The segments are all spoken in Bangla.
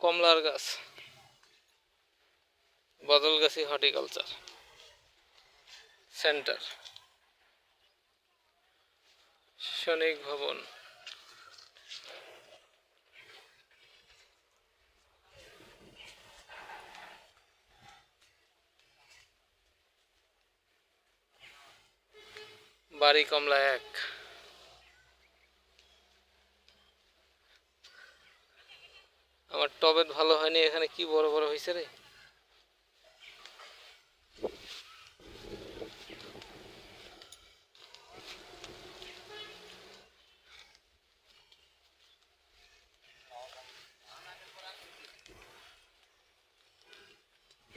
কমলার গাছ, বদলগাছি হর্টিকালচার সেন্টার, সৈনিক ভবন, বাড়ি কমলা 1। আমার টবে ভালো হয়নি, এখানে কি বড় বড় হয়েছে রে।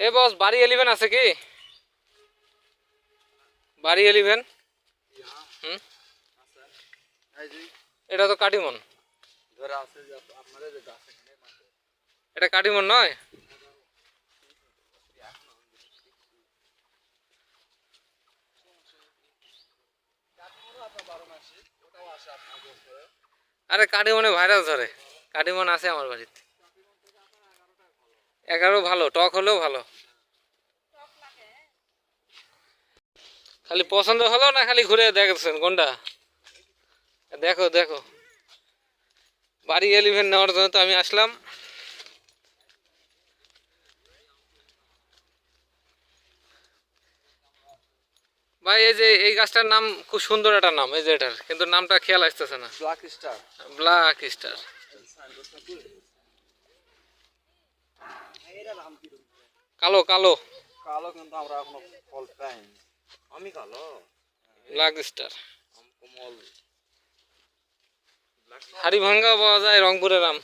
এ বস, বাড়ি 11 আছে কি? বাড়ি 11। হুম, এটা তো কাটিমন। এটা কাটিমন নয়? আরে কাটিমনে ভাইরাস ধরে, কাটিমন আছে আমার বাড়িতে। 11 ভালো, টক হলেও ভালো। খালি পছন্দ হলো না, খালি ঘুরে দেখছেন কোনটা? দেখো দেখো, বাড়ি 11 নেওয়ার জন্য তো আমি আসলাম। ভাই এই যে এই গাছটার নাম খুব সুন্দর একটা নাম, এই যে এটার, কিন্তু নামটা খেয়াল আসতেছে না। Black star. Black star. কালো কালো। কালো কিন্তু আমরা এখনো ফল পাইনি। আমি কালো। Black star. কমল। হাড়ি ভাঙ্গাও পাওয়া যায়, রংপুরের আম।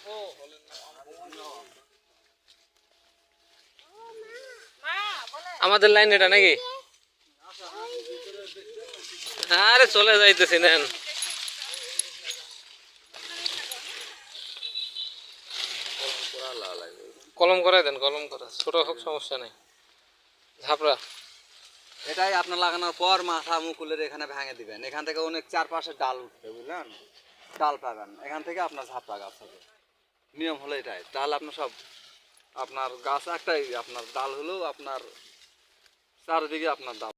আমাদের লাইন এটা নাকি? আরে চলে যাইতেছি নেন। কলম করাই দেন, কলম করা ছোট হোক সমস্যা নেই। ঝাপড়া এটাই আপনার লাগানোর পর মাথা মুকুলের এখানে ভেঙে দিবেন। এখান থেকে অনেক চারপাশে ডাল উঠবে, বুঝলেন? ডাল পাবেন, এখান থেকে আপনার ঝাপড়া গাছ হবে। নিয়ম হলো এটাই। তাহলে আপনার সব, আপনার গাছ একটাই, আপনার ডাল হলেও আপনার চারিদিকে আপনার ডাল।